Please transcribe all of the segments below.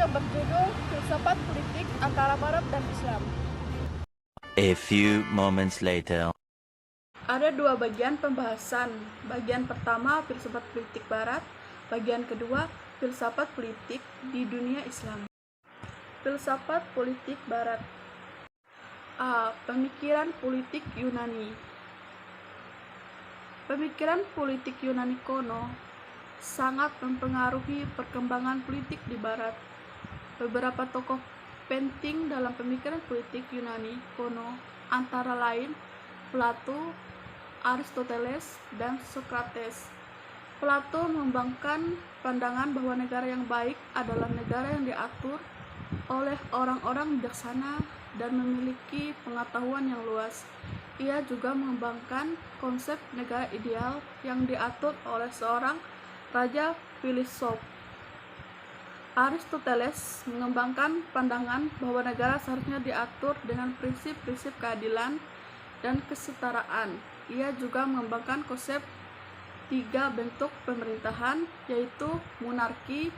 yang berjudul Filsafat Politik Antara Barat dan Islam. A few moments later. Ada dua bagian pembahasan. Bagian pertama, filsafat politik Barat. Bagian kedua, filsafat politik di dunia Islam. Filsafat politik Barat. A. Pemikiran politik Yunani. Pemikiran politik Yunani kuno sangat mempengaruhi perkembangan politik di Barat. Beberapa tokoh penting dalam pemikiran politik Yunani kuno antara lain Plato, Aristoteles, dan Socrates. Plato mengembangkan pandangan bahwa negara yang baik adalah negara yang diatur oleh orang-orang bijaksana dan memiliki pengetahuan yang luas. Ia juga mengembangkan konsep negara ideal yang diatur oleh seorang raja filsuf. Aristoteles mengembangkan pandangan bahwa negara seharusnya diatur dengan prinsip-prinsip keadilan dan kesetaraan. Ia juga mengembangkan konsep tiga bentuk pemerintahan, yaitu monarki,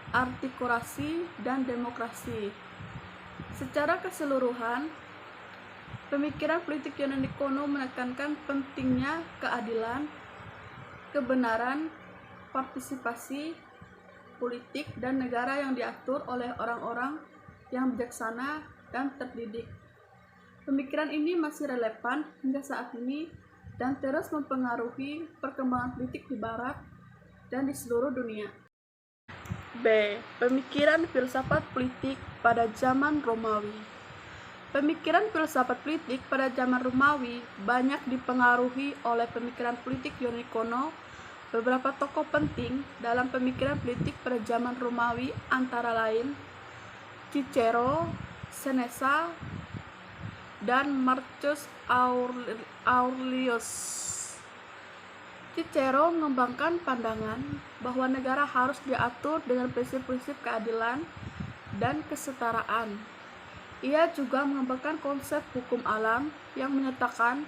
aristokrasi, dan demokrasi. Secara keseluruhan, pemikiran politik Yunani kuno menekankan pentingnya keadilan, kebenaran, partisipasi politik, dan negara yang diatur oleh orang-orang yang bijaksana dan terdidik. Pemikiran ini masih relevan hingga saat ini dan terus mempengaruhi perkembangan politik di Barat dan di seluruh dunia. B. Pemikiran filsafat politik pada zaman Romawi. Pemikiran filsafat politik pada zaman Romawi banyak dipengaruhi oleh pemikiran politik Yunani kuno. Beberapa tokoh penting dalam pemikiran politik pada zaman Romawi antara lain Cicero, Seneca, dan Marcus Aurelius. Cicero mengembangkan pandangan bahwa negara harus diatur dengan prinsip-prinsip keadilan dan kesetaraan. Ia juga mengembangkan konsep hukum alam yang menyatakan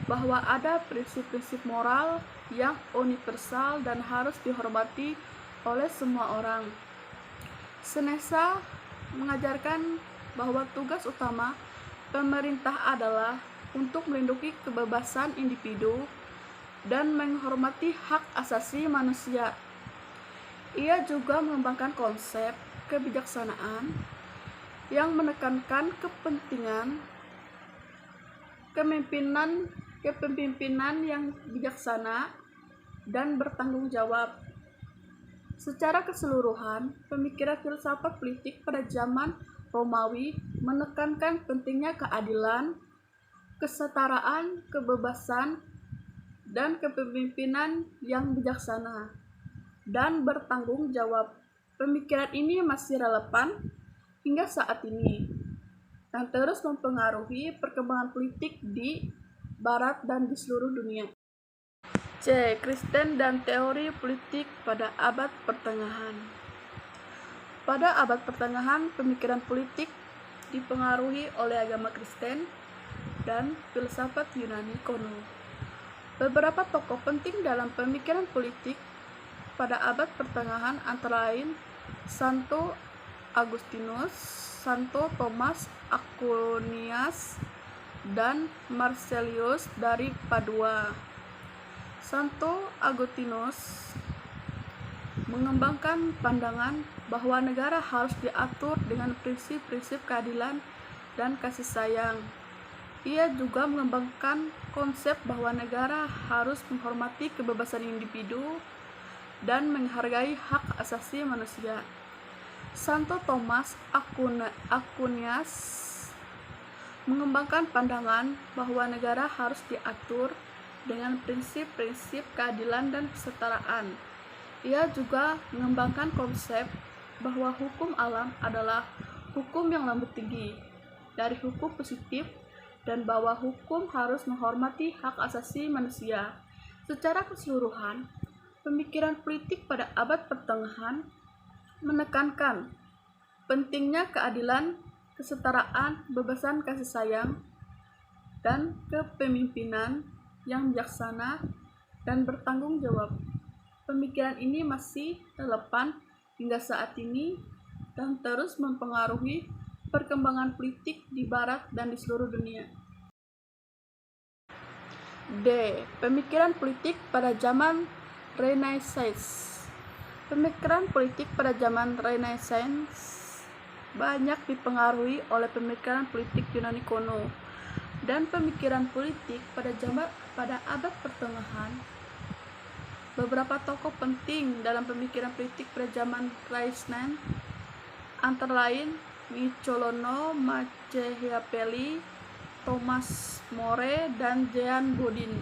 bahwa ada prinsip-prinsip moral yang universal dan harus dihormati oleh semua orang. Seneca mengajarkan bahwa tugas utama pemerintah adalah untuk melindungi kebebasan individu dan menghormati hak asasi manusia. Ia juga mengembangkan konsep kebijaksanaan yang menekankan kepentingan kepemimpinan yang bijaksana dan bertanggung jawab. Secara keseluruhan, pemikiran filsafat politik pada zaman Romawi menekankan pentingnya keadilan, kesetaraan, kebebasan, dan kepemimpinan yang bijaksana dan bertanggung jawab. Pemikiran ini masih relevan hingga saat ini dan terus mempengaruhi perkembangan politik di Barat dan di seluruh dunia. C. Kristen dan teori politik pada abad pertengahan. Pada abad pertengahan, pemikiran politik dipengaruhi oleh agama Kristen dan filsafat Yunani kuno. Beberapa tokoh penting dalam pemikiran politik pada abad pertengahan antara lain Santo Agustinus, Santo Thomas Aquinas, dan Marcellus dari Padua. Santo Agustinus mengembangkan pandangan bahwa negara harus diatur dengan prinsip-prinsip keadilan dan kasih sayang. Ia juga mengembangkan konsep bahwa negara harus menghormati kebebasan individu dan menghargai hak asasi manusia. Santo Thomas Aquinas mengembangkan pandangan bahwa negara harus diatur dengan prinsip-prinsip keadilan dan kesetaraan. Ia juga mengembangkan konsep bahwa hukum alam adalah hukum yang lebih tinggi dari hukum positif dan bahwa hukum harus menghormati hak asasi manusia. Secara keseluruhan, pemikiran politik pada abad pertengahan menekankan pentingnya keadilan, kesetaraan, kebebasan, kasih sayang, dan kepemimpinan yang bijaksana dan bertanggung jawab. Pemikiran ini masih relevan hingga saat ini dan terus mempengaruhi perkembangan politik di Barat dan di seluruh dunia. D. Pemikiran politik pada zaman Renaissance. Pemikiran politik pada zaman Renaissance banyak dipengaruhi oleh pemikiran politik Yunani kuno, dan pemikiran politik pada abad pertengahan. Beberapa tokoh penting dalam pemikiran politik pada zaman Renaissance antara lain Niccolò Machiavelli, Thomas More, dan Jean Bodin.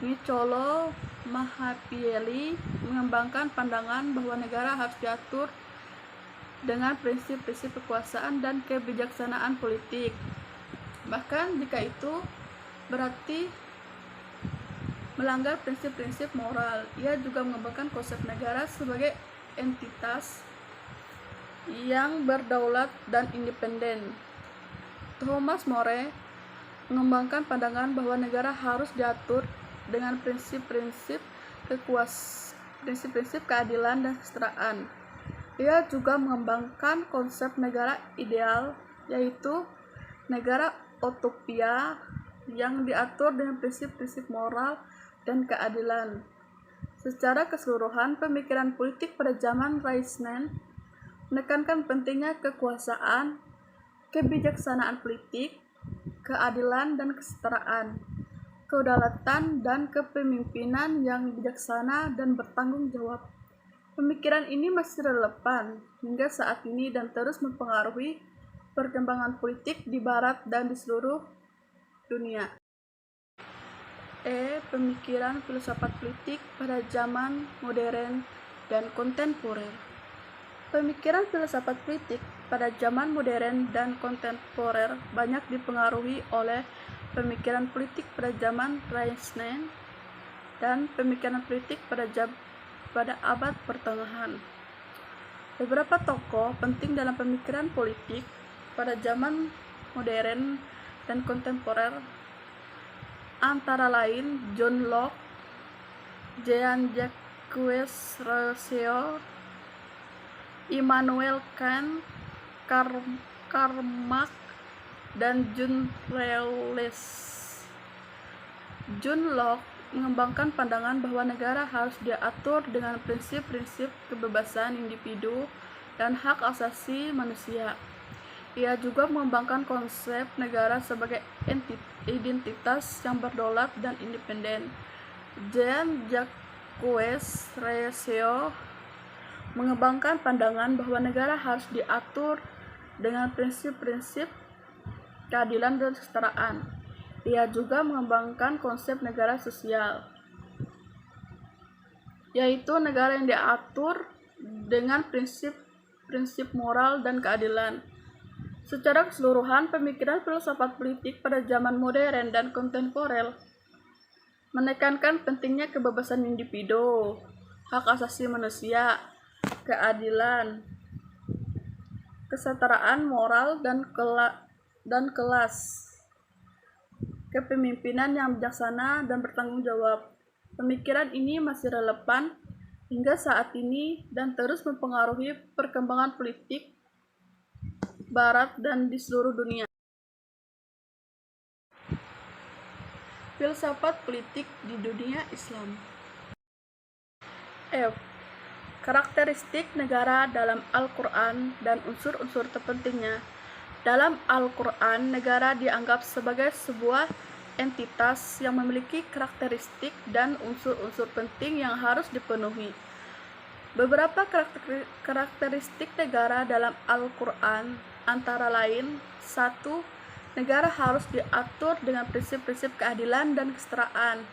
Niccolò Machiavelli mengembangkan pandangan bahwa negara harus diatur dengan prinsip-prinsip kekuasaan dan kebijaksanaan politik, bahkan jika itu berarti melanggar prinsip-prinsip moral. Ia juga mengembangkan konsep negara sebagai entitas yang berdaulat dan independen. Thomas More mengembangkan pandangan bahwa negara harus diatur dengan prinsip-prinsip keadilan dan kesetaraan. Ia juga mengembangkan konsep negara ideal, yaitu negara utopia yang diatur dengan prinsip-prinsip moral dan keadilan. Secara keseluruhan, pemikiran politik pada zaman Renaissance menekankan pentingnya kekuasaan, kebijaksanaan politik, keadilan dan kesetaraan, kedaulatan dan kepemimpinan yang bijaksana dan bertanggung jawab. Pemikiran ini masih relevan hingga saat ini dan terus mempengaruhi perkembangan politik di Barat dan di seluruh dunia. Pemikiran filsafat politik pada zaman modern dan kontemporer. Pemikiran filsafat politik pada zaman modern dan kontemporer banyak dipengaruhi oleh pemikiran politik pada zaman Renaissance dan pemikiran politik pada abad pertengahan. Beberapa tokoh penting dalam pemikiran politik pada zaman modern dan kontemporer antara lain John Locke, Jean-Jacques Rousseau, Immanuel Kant, Karl Marx, dan John Rawls. John Locke mengembangkan pandangan bahwa negara harus diatur dengan prinsip-prinsip kebebasan individu dan hak asasi manusia. Ia juga mengembangkan konsep negara sebagai identitas yang berdaulat dan independen. Jean-Jacques Rousseau mengembangkan pandangan bahwa negara harus diatur dengan prinsip-prinsip keadilan dan kesetaraan. Ia juga mengembangkan konsep negara sosial, yaitu negara yang diatur dengan prinsip-prinsip moral dan keadilan. Secara keseluruhan, pemikiran filsafat politik pada zaman modern dan kontemporer menekankan pentingnya kebebasan individu, hak asasi manusia, keadilan, kesetaraan moral dan kelas, kepemimpinan yang bijaksana dan bertanggung jawab. Pemikiran ini masih relevan hingga saat ini dan terus mempengaruhi perkembangan politik Barat dan di seluruh dunia. Filsafat politik di dunia Islam. Karakteristik negara dalam Al-Quran dan unsur-unsur terpentingnya. Dalam Al-Quran, negara dianggap sebagai sebuah entitas yang memiliki karakteristik dan unsur-unsur penting yang harus dipenuhi. Beberapa karakteristik negara dalam Al-Quran antara lain: 1. Negara harus diatur dengan prinsip-prinsip keadilan dan kesetaraan.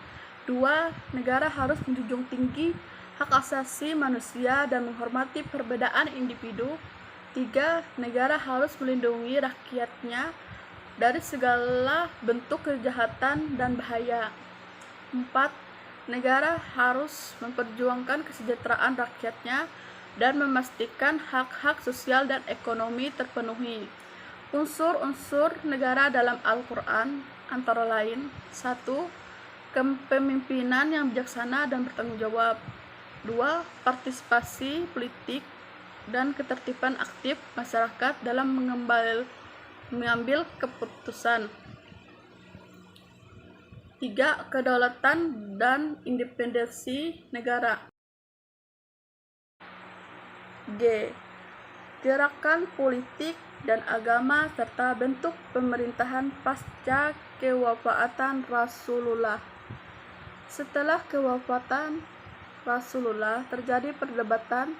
2. Negara harus menjunjung tinggi hak asasi manusia dan menghormati perbedaan individu. 3. Negara harus melindungi rakyatnya dari segala bentuk kejahatan dan bahaya. 4. Negara harus memperjuangkan kesejahteraan rakyatnya dan memastikan hak-hak sosial dan ekonomi terpenuhi. Unsur-unsur negara dalam Al-Quran antara lain: 1. Kepemimpinan yang bijaksana dan bertanggung jawab. 2. Partisipasi politik dan ketertiban aktif masyarakat dalam mengambil keputusan. 3. Kedaulatan dan independensi negara. G. Gerakan politik dan agama serta bentuk pemerintahan pasca kewafatan Rasulullah. Setelah kewafatan Rasulullah, terjadi perdebatan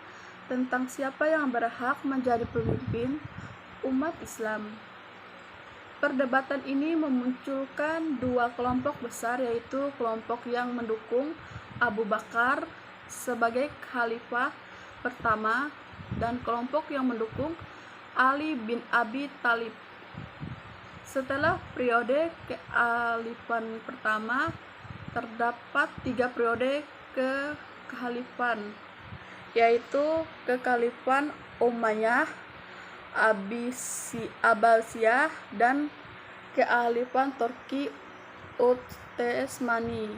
tentang siapa yang berhak menjadi pemimpin umat Islam. Perdebatan ini memunculkan dua kelompok besar, yaitu kelompok yang mendukung Abu Bakar sebagai khalifah pertama dan kelompok yang mendukung Ali bin Abi Thalib. Setelah periode kekhalifahan pertama, terdapat 3 periode kekhalifan, yaitu kekhalifahan Umayyah, Abbasiyah, dan kekhalifahan Turki Utsmani.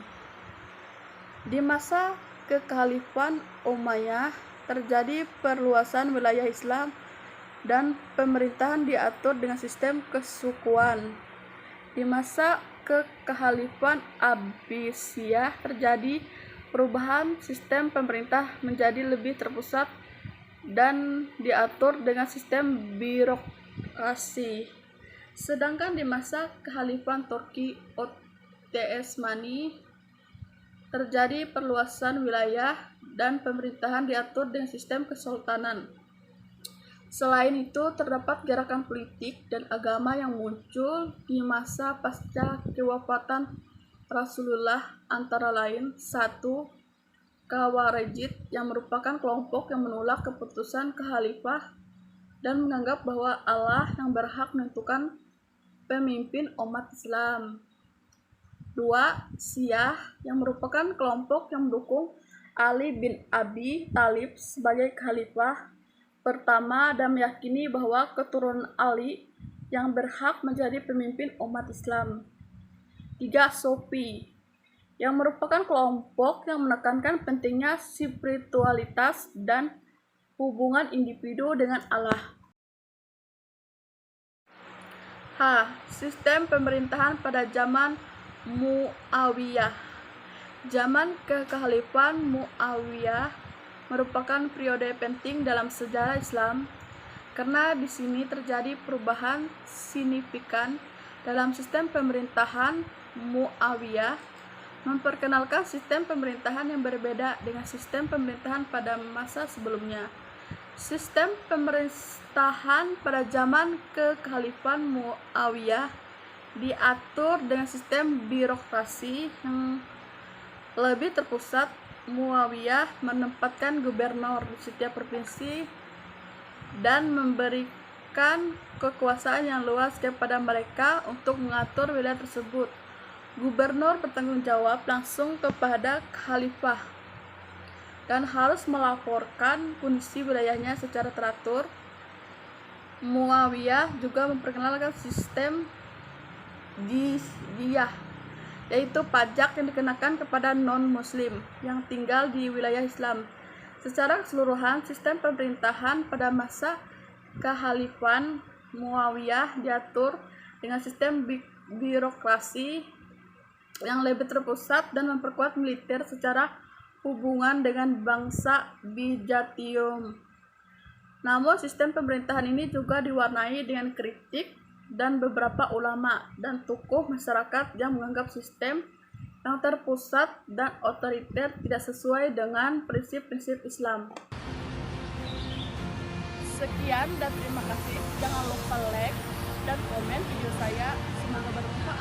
Di masa kekhalifahan Umayyah terjadi perluasan wilayah Islam dan pemerintahan diatur dengan sistem kesukuan. Di masa kekhalifahan Abbasiyah terjadi perubahan sistem pemerintah menjadi lebih terpusat dan diatur dengan sistem birokrasi. Sedangkan di masa kekhalifahan Turki Utsmani terjadi perluasan wilayah dan pemerintahan diatur dengan sistem kesultanan. Selain itu, terdapat gerakan politik dan agama yang muncul di masa pasca kewafatan Rasulullah, antara lain 1. Khawarijid, yang merupakan kelompok yang menolak keputusan khalifah dan menganggap bahwa Allah yang berhak menentukan pemimpin umat Islam. 2. Syiah, yang merupakan kelompok yang mendukung Ali bin Abi Thalib sebagai khalifah pertama dan meyakini bahwa keturunan Ali yang berhak menjadi pemimpin umat Islam. 3. Sufi, yang merupakan kelompok yang menekankan pentingnya spiritualitas dan hubungan individu dengan Allah. H. Sistem pemerintahan pada zaman Muawiyah. Zaman kekhalifahan Muawiyah merupakan periode penting dalam sejarah Islam karena di sini terjadi perubahan signifikan dalam sistem pemerintahan. Muawiyah memperkenalkan sistem pemerintahan yang berbeda dengan sistem pemerintahan pada masa sebelumnya. Sistem pemerintahan pada zaman kekhalifahan Muawiyah diatur dengan sistem birokrasi yang lebih terpusat. Muawiyah menempatkan gubernur di setiap provinsi dan memberikan kekuasaan yang luas kepada mereka untuk mengatur wilayah tersebut. Gubernur bertanggung jawab langsung kepada khalifah dan harus melaporkan kondisi wilayahnya secara teratur. Muawiyah juga memperkenalkan sistem jizyah, yaitu pajak yang dikenakan kepada non-muslim yang tinggal di wilayah Islam. Secara keseluruhan, sistem pemerintahan pada masa kekhalifahan Muawiyah diatur dengan sistem birokrasi yang lebih terpusat dan memperkuat militer secara hubungan dengan bangsa Bizantium. Namun sistem pemerintahan ini juga diwarnai dengan kritik dan beberapa ulama dan tokoh masyarakat yang menganggap sistem yang terpusat dan otoriter tidak sesuai dengan prinsip-prinsip Islam. Sekian dan terima kasih. Jangan lupa like dan komen video saya. Semoga bermanfaat.